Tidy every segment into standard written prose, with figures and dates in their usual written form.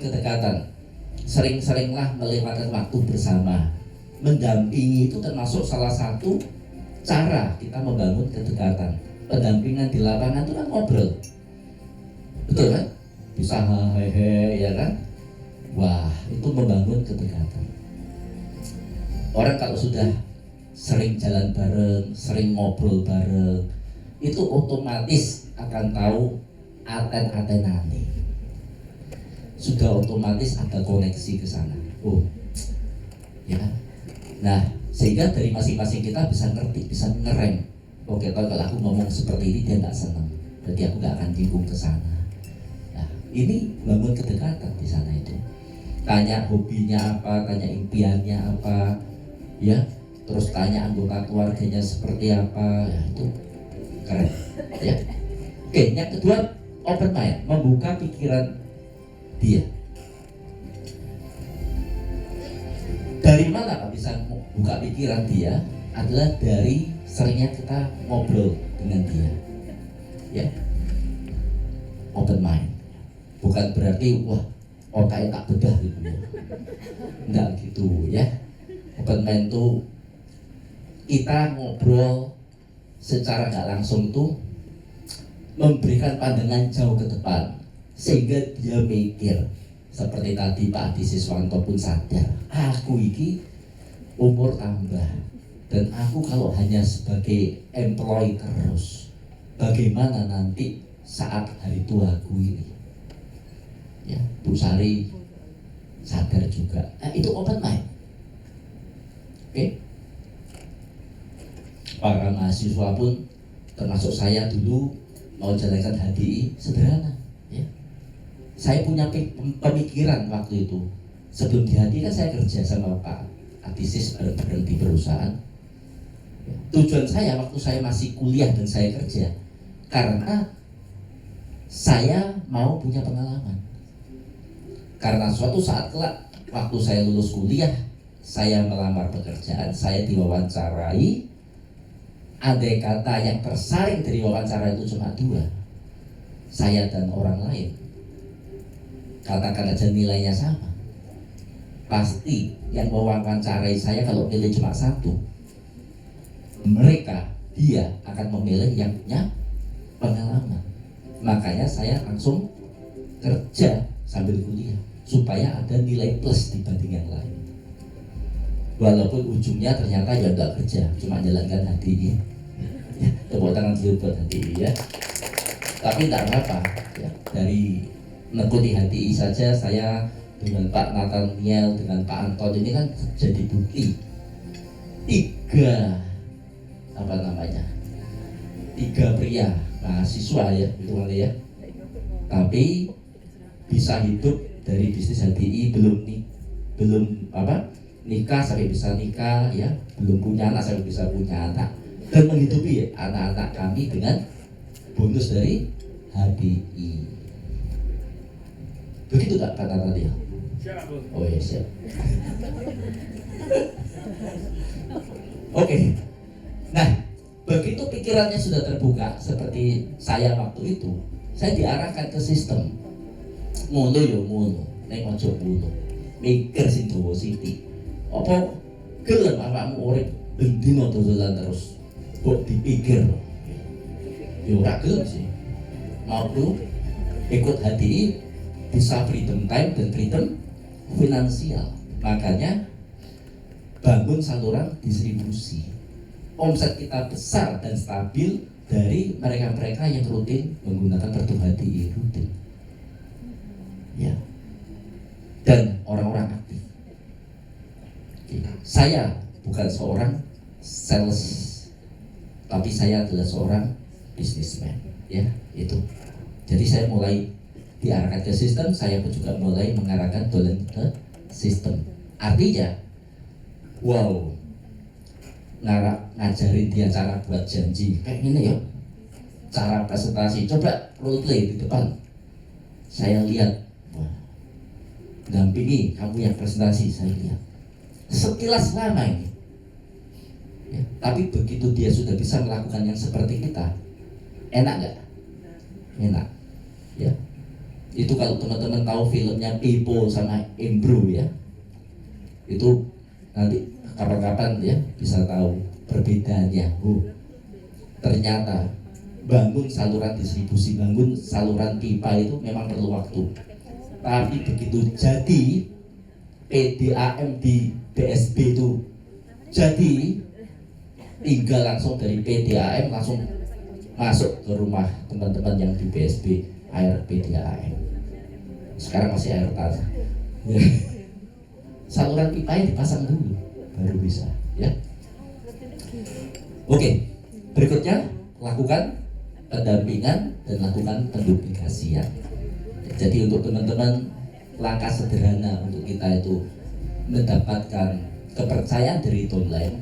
kedekatan. Sering-seringlah melewatkan waktu bersama. Mendampingi itu termasuk salah satu cara kita membangun kedekatan. Pendampingan di lapangan itu kan ngobrol, betul kan? Bisa hehehe, ya kan? Wah, itu membangun kedekatan. Orang kalau sudah sering jalan bareng, sering ngobrol bareng, itu otomatis akan tahu aten-atenane. Sudah otomatis ada koneksi ke sana. Oh, ya kan? Nah, sehingga dari masing-masing kita bisa ngerti, bisa ngerem. Oke, kalau aku ngomong seperti ini dia nggak senang, berarti aku nggak akan nyinggung ke sana. Nah, ini bangun kedekatan di sana itu. Tanya hobinya apa, tanya impiannya apa, ya. Terus tanya anggota keluarganya seperti apa, ya itu keren, ya. Oke, yang kedua open mind, membuka pikiran dia. Dari mana Pak bisa buka pikiran dia? Adalah dari seringnya kita ngobrol dengan dia, ya. Open mind, bukan berarti wah otaknya tak bedah gitu ya. Enggak gitu ya. Open mind tuh kita ngobrol secara nggak langsung tuh memberikan pandangan jauh ke depan sehingga dia mikir. Seperti tadi Pak Adi Siswanto pun sadar, aku ini umur tambah dan aku kalau hanya sebagai employee terus, bagaimana nanti saat hari tuaku ini? Ya, Bu Sari sadar juga. Itu open mind. Oke. Para mahasiswa pun termasuk saya dulu mau jalankan HDI sederhana, ya. Saya punya pemikiran waktu itu. Sebelum di HDI kan saya kerja sama Pak Atisis bareng-bareng di perusahaan. Tujuan saya waktu saya masih kuliah dan saya kerja karena saya mau punya pengalaman. Karena suatu saat kelak waktu saya lulus kuliah, saya melamar pekerjaan, saya diwawancarai. Andai kata yang tersaring dari wawancara itu cuma 2, saya dan orang lain, katakan aja nilainya sama, pasti yang mewawancarai saya kalau pilih cuma 1, dia akan memilih yang punya pengalaman. Makanya saya langsung kerja sambil kuliah supaya ada nilai plus dibanding yang lain. Walaupun ujungnya ternyata ya nggak kerja, cuma jalankan HDI. Ya, tepuk tangan dulu buat HDI ya. Tapi tidak apa-apa ya. Dari menekuni HDI saja saya dengan Pak Nathaniel, dengan Pak Anton ini kan jadi bukti 3 pria mahasiswa ya itu kan ya, tapi bisa hidup dari bisnis HDI, belum nikah sampai bisa nikah ya, belum punya anak sampai bisa punya anak, dan menghidupi anak-anak kami dengan bonus dari HDI. Begitu tak kata tadi ya? Oh ya siap. Oke. Nah, begitu pikirannya sudah terbuka seperti saya waktu itu, saya diarahkan ke sistem. Ngono yo ngono, nek ojo ngono. Mikir sing dawa sithik. Apa gelem awakmu urip ben dina dodolan terus kok dipikir. Yo ora gelem sih. Mau ikut HDI bisa freedom time dan freedom finansial. Makanya bangun saluran distribusi. Omset kita besar dan stabil dari mereka-mereka yang rutin menggunakan kartu HDI rutin. Ya. Dan orang-orang aktif. Saya bukan seorang sales, tapi saya adalah seorang businessman, ya, itu. Jadi saya mulai diarahkan ke sistem, saya pun juga mulai mengarahkan dolen ke sistem. Artinya, wow, ngajarin dia cara buat janji kayak gini ya, cara presentasi, coba role play di depan. Saya lihat, wah, dampingi kamu yang presentasi, saya lihat sekilas lama ini ya, tapi begitu dia sudah bisa melakukan yang seperti kita, enak nggak? Enak ya. Itu kalau teman-teman tahu filmnya Pipo sama Embro ya, itu nanti kapan-kapan ya bisa tahu perbedaannya. Ternyata bangun saluran distribusi, bangun saluran pipa itu memang perlu waktu. Tapi begitu jadi PDAM di BSB itu jadi, tinggal langsung dari PDAM langsung masuk ke rumah teman-teman yang di BSB air PDAM. Sekarang masih air tanah. Saluran pipa yang dipasang dulu baru bisa ya. Oke, berikutnya lakukan pendampingan dan lakukan penduplikasian. Jadi untuk teman-teman, langkah sederhana untuk kita itu mendapatkan kepercayaan dari downline,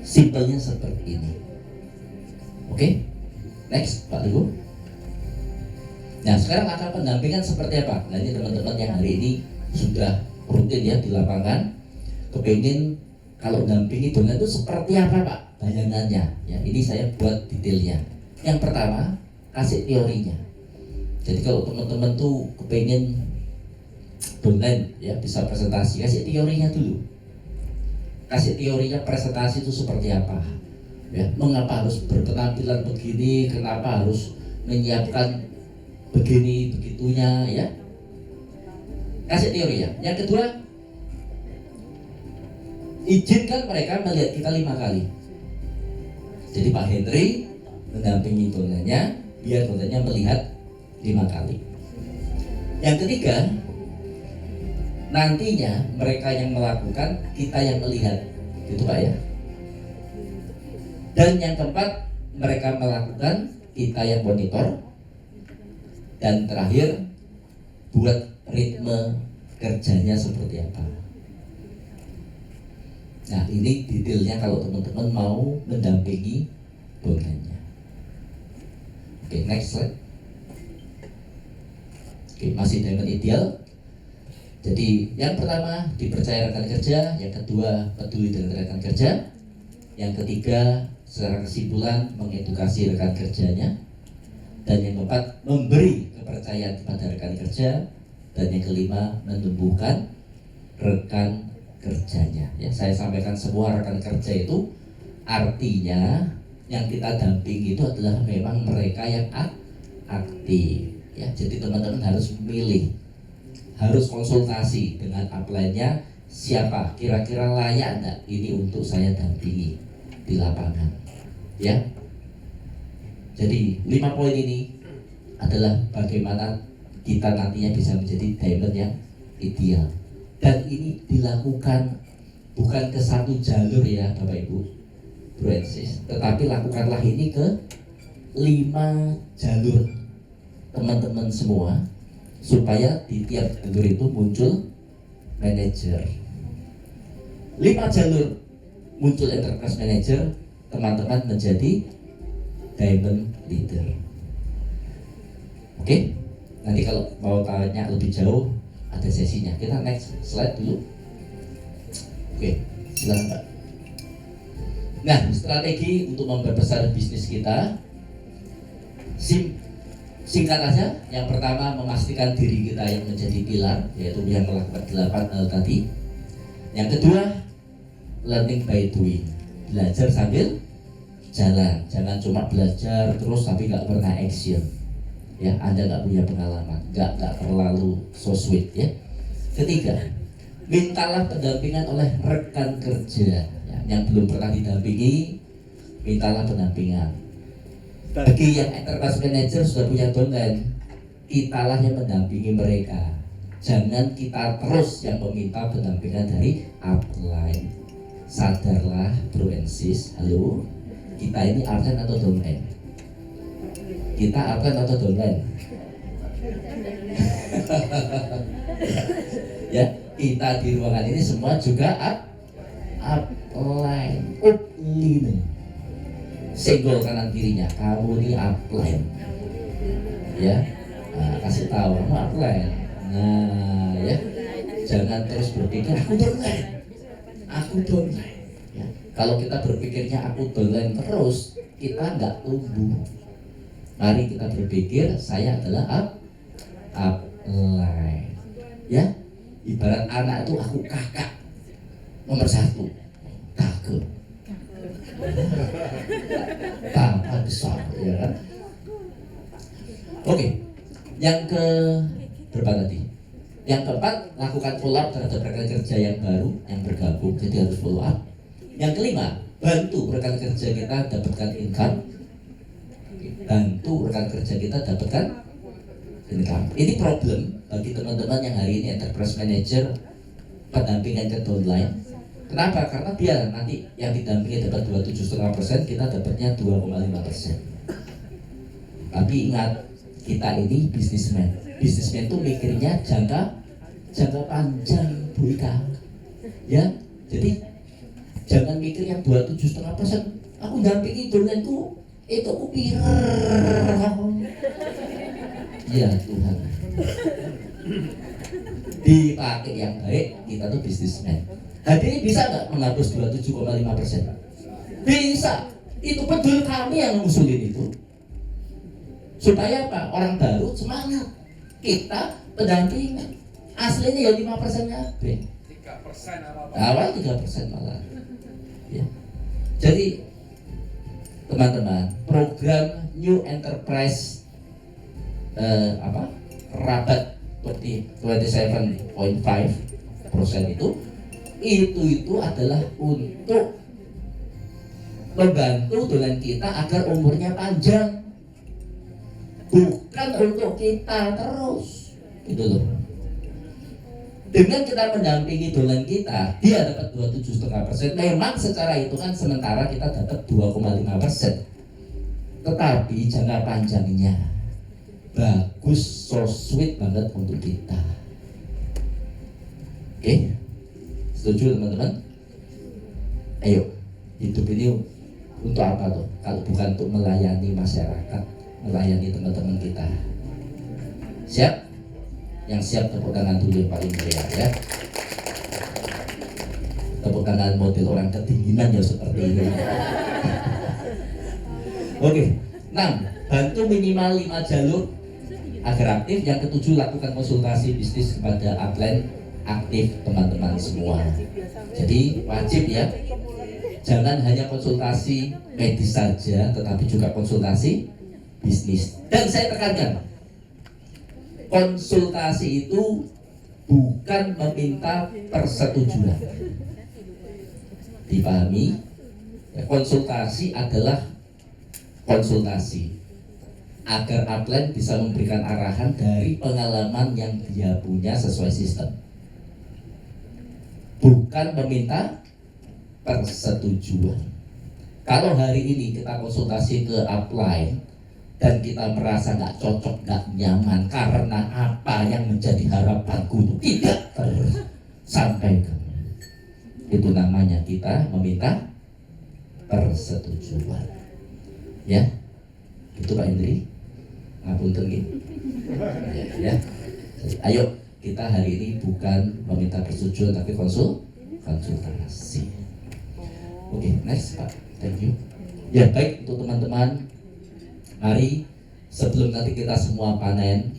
simpelnya seperti ini. Oke, next Pak Ibu. Nah sekarang langkah pendampingan seperti apa? Nah ini teman-teman yang hari ini sudah rutin ya di lapangan, kepingin kalau dampingi downline itu seperti apa Pak bayangannya ya. Ini saya buat detailnya. Yang pertama, kasih teorinya. Jadi kalau teman-teman tuh kepengen downline ya bisa presentasi, kasih teorinya dulu. Kasih teorinya presentasi itu seperti apa ya, mengapa harus berpenampilan begini, kenapa harus menyiapkan begini begitunya ya. Kasih teorinya. Yang kedua, izinkan mereka melihat kita 5 kali. Jadi Pak Henry mendampingi downline-nya biar downline-nya melihat 5 kali. Yang ketiga, nantinya mereka yang melakukan, kita yang melihat, gitu Pak ya. Dan yang keempat, mereka melakukan, kita yang monitor. Dan terakhir, buat ritme kerjanya seperti apa. Nah ini detailnya kalau teman-teman mau mendampingi downline-nya. Oke, next slide. Oke, masih diamond ideal. Jadi yang pertama dipercaya rekan kerja, yang kedua peduli dengan rekan kerja, yang ketiga secara kesimpulan mengedukasi rekan kerjanya, dan yang keempat memberi kepercayaan kepada rekan kerja, dan yang kelima menumbuhkan rekan kerjanya. Ya, saya sampaikan semua rekan kerja itu artinya yang kita dampingi itu adalah memang mereka yang aktif. Ya, jadi teman-teman harus memilih, harus konsultasi dengan upline-nya, siapa kira-kira layak enggak ini untuk saya dampingi di lapangan. Ya, jadi 5 poin ini adalah bagaimana kita nantinya bisa menjadi diamond yang ideal. Dan ini dilakukan bukan ke satu jalur ya Bapak Ibu Bro and Sis, tetapi lakukanlah ini ke 5 jalur teman-teman semua, supaya di tiap jalur itu muncul manajer. 5 jalur muncul enterprise manager, teman-teman menjadi diamond leader. Oke, nanti kalau mau tanya lebih jauh ada sesinya. Kita next slide dulu. Oke, silakan Pak. Nah, strategi untuk memperbesar bisnis kita singkat aja. Yang pertama, memastikan diri kita yang menjadi pilar, yaitu yang melakukan 8 hal tadi. Yang kedua, learning by doing, belajar sambil jalan. Jangan cuma belajar terus tapi nggak pernah action. Ya, Anda nggak punya pengalaman, nggak terlalu so sweet ya. Ketiga, mintalah pendampingan oleh rekan kerja ya, yang belum pernah didampingi, mintalah pendampingan. Bagi yang enterprise manager sudah punya downline, kitalah yang mendampingi mereka. Jangan kita terus yang meminta pendampingan dari upline. Sadarlah Bro and Sis, halo, kita ini upline atau downline? Kita upline atau downline? Ya, kita di ruangan ini semua juga upline. Senggol kanan kirinya, kamu ini upline. Ya, nah, kasih tahu kamu upline. Nah, ya, jangan terus berpikir aku downline. Ya, kalau kita berpikirnya aku downline terus, kita nggak tumbuh. Mari kita berpikir saya adalah upline. Ya, ibarat anak itu aku kakak nomor 1, kakak tambah besar, ya kan? Oke, yang ke berapa tadi? Yang keempat, lakukan follow up terhadap rekan kerja yang baru yang bergabung, jadi harus follow up. Yang kelima, bantu rekan kerja kita dapatkan income. Bantu rekan kerja kita dapatkan income. Ini problem bagi teman-teman yang hari ini enterprise manager pendampingan ke downline. Kenapa? Karena dia nanti yang didampingi dapat 27,5%, kita dapatnya 2,5%. Tapi ingat, kita ini bisnismen. Bisnismen itu mikirnya jangka panjang, Bu Ika. Ya, jadi jangan mikir yang 27,5%. Aku dampingi downlineku, itu aku pirang. Ya Tuhan. Dipakai yang baik, kita tuh bisnismen. Hadirin bisa nggak menghapus 27,5%? Bisa. Itu betul kami yang mengusulin itu. Supaya apa? Orang baru semangat. Kita pendampingan. Aslinya ya 5% kabeh. 3% apa-apa. Awal 3% malah. Ya. Jadi teman-teman, program New Enterprise rabat 27.5% itu adalah untuk membantu dolan kita agar umurnya panjang, bukan untuk kita terus, gitu loh. Dengan kita mendampingi dolan kita, dia dapat 27,5%. Memang secara hitungan sementara kita dapat 2,5%, tetapi jangka panjangnya bagus, so sweet banget untuk kita. Oke? Setuju teman-teman? Ayo, hidup ini untuk apa tuh? Kalau bukan untuk melayani masyarakat, melayani teman-teman kita. Siap? Yang siap tepuk tangan dulu yang paling meriah ya. Tepuk tangan model orang kedinginan ya seperti ini. Oke, 6. Bantu minimal 5 jalur agar aktif. Yang ke-7, lakukan konsultasi bisnis kepada upline aktif teman-teman semua. Jadi wajib ya, jangan hanya konsultasi medis saja, tetapi juga konsultasi bisnis. Dan saya tekankan, konsultasi itu bukan meminta persetujuan. Dipahami? Konsultasi adalah konsultasi agar upline bisa memberikan arahan dari pengalaman yang dia punya sesuai sistem, bukan meminta persetujuan. Kalau hari ini kita konsultasi ke upline dan kita merasa nggak cocok, nggak nyaman karena apa yang menjadi harapanku itu tidak tersampaikan, itu namanya kita meminta persetujuan. Ya, itu Pak Indri. Ngapunten gitu. Ya. Ayo, kita hari ini bukan meminta persetujuan tapi konsultasi. Oke, next Pak. Thank you. Ya, baik untuk teman-teman. Mari sebelum nanti kita semua panen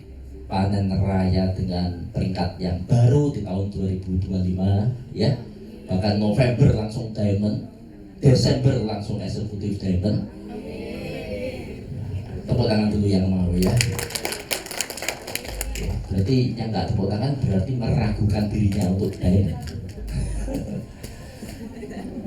raya dengan peringkat yang baru di tahun 2025 ya. Bahkan November langsung diamond, Desember langsung executive diamond. Tepuk tangan dulu yang mau ya. Berarti yang nggak tepuk tangan berarti meragukan dirinya untuk diamond.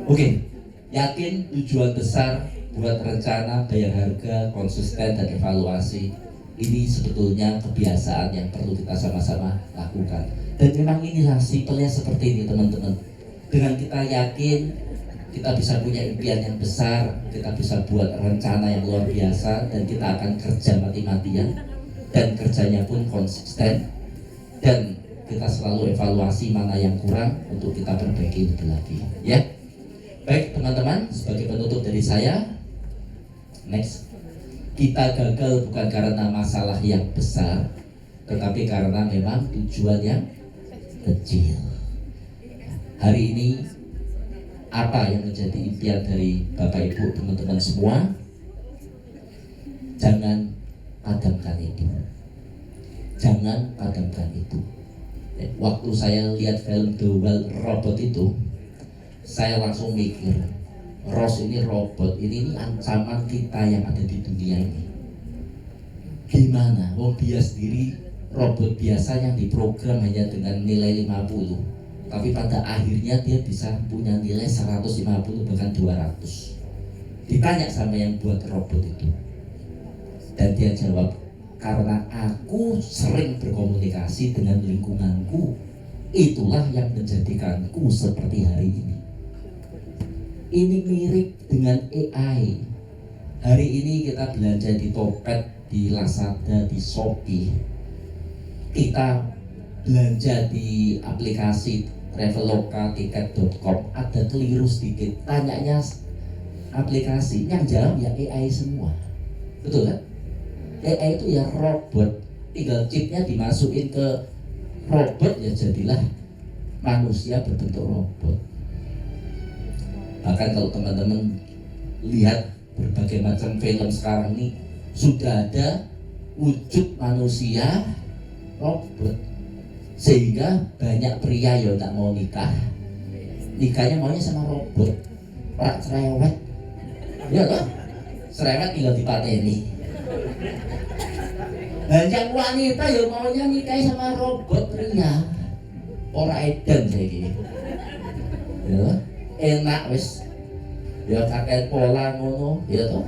Oke, yakin tujuan besar buat rencana, bayar harga, konsisten dan evaluasi. Ini sebetulnya kebiasaan yang perlu kita sama-sama lakukan. Dan memang inilah simpelnya seperti ini teman-teman. Dengan kita yakin, kita bisa punya impian yang besar, kita bisa buat rencana yang luar biasa, dan kita akan kerja mati-matian, dan kerjanya pun konsisten, dan kita selalu evaluasi mana yang kurang untuk kita perbaiki lebih lagi. Ya, baik teman-teman, sebagai penutup dari saya, next, kita gagal bukan karena masalah yang besar, tetapi karena memang tujuan yang kecil. Hari ini apa yang menjadi impian dari Bapak Ibu teman-teman semua? Jangan padamkan itu. Jangan padamkan itu. Waktu saya lihat film The Wild Robot itu, saya langsung mikir, Ross ini robot, ini ancaman kita yang ada di dunia ini. Gimana? Dia sendiri robot biasa yang diprogram hanya dengan nilai 50, tapi pada akhirnya dia bisa punya nilai 150 bahkan 200. Ditanya sama yang buat robot itu, dan dia jawab, karena aku sering berkomunikasi dengan lingkunganku, itulah yang menjadikanku seperti hari ini. Ini mirip dengan AI. Hari ini kita belanja di Tokped, di Lazada, di Shopee. Kita belanja di aplikasi Traveloka, tiket.com, ada keliru sedikit, tanyanya aplikasi, yang jawab ya AI semua. Betul kan? AI itu ya robot, tinggal chipnya dimasukin ke robot, ya jadilah manusia berbentuk robot. Bahkan kalau teman-teman lihat berbagai macam film sekarang ini, sudah ada wujud manusia robot, sehingga banyak pria yang tak mau nikah, nikahnya maunya sama robot, orang cerewet, ya toh, cerewet tinggal dipateni. Dan yang wanita ya maunya nikah sama robot pria, orang edan saiki. Ya, enak wis. Ya kakek pola ngono, ya toh.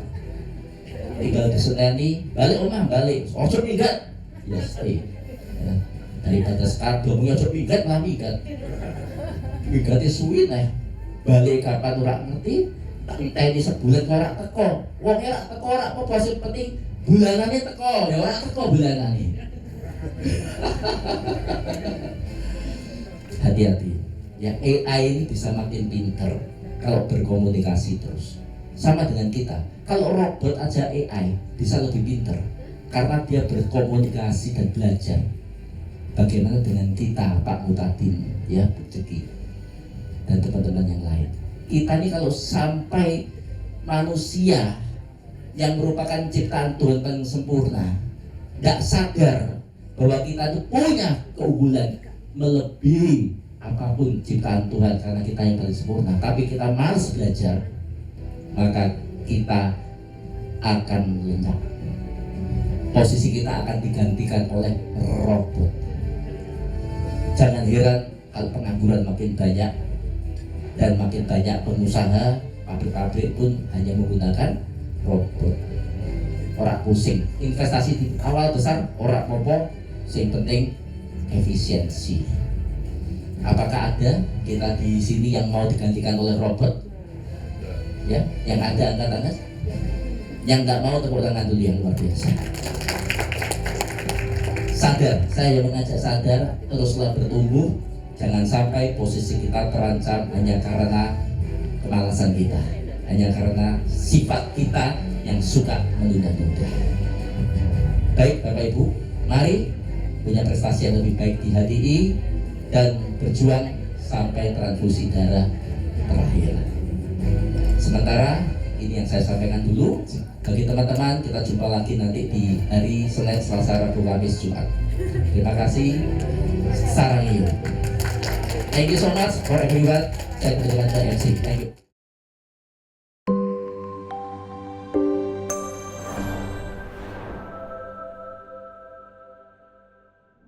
Tinggal diseneni, balik omah, balik. Ojo minggat. Ya stay. Ya. Daripada sekadung ya ojo minggat lah minggat. Minggatnya suwi nih. Balik kapan ora ngerti, tak enteni sebulan ora teko. Wong ora teko ora apa sing penting bulanane teko, ya ora teko bulanane. Hati-hati. Ya AI ini bisa makin pinter kalau berkomunikasi terus. Sama dengan kita. Kalau robot aja AI bisa lebih pinter karena dia berkomunikasi dan belajar. Bagaimana dengan kita, Pak Mutadin, ya Bu Ceki, dan teman-teman yang lain. Kita ini kalau sampai manusia yang merupakan ciptaan Tuhan paling sempurna tidak sadar bahwa kita itu punya keunggulan melebihi apapun ciptaan Tuhan karena kita yang paling sempurna, tapi kita malas belajar, maka kita akan lenyap. Posisi kita akan digantikan oleh robot. Jangan heran kalau pengangguran makin banyak dan makin banyak pengusaha, pabrik-pabrik pun hanya menggunakan robot. Orang pusing, investasi di awal besar orang apa, yang penting efisiensi. Apakah ada kita di sini yang mau digantikan oleh robot? Ya, yang ada angkat tangan. Yang nggak mau tepuk tangan dulu, yang luar biasa. Sadar, saya mengajak sadar, teruslah bertumbuh. Jangan sampai posisi kita terancam hanya karena kemalasan kita, hanya karena sifat kita yang suka menunda-nunda. Baik Bapak Ibu, mari punya prestasi yang lebih baik di HDI dan berjuang sampai transfusi darah terakhir. Sementara ini yang saya sampaikan dulu. Bagi teman-teman, kita jumpa lagi nanti di hari Senin, Selasa, Rabu, Kamis, Jumat. Terima kasih. Sarang iyo. Thank you so much for everyone. Saya Budi MC. Thank you.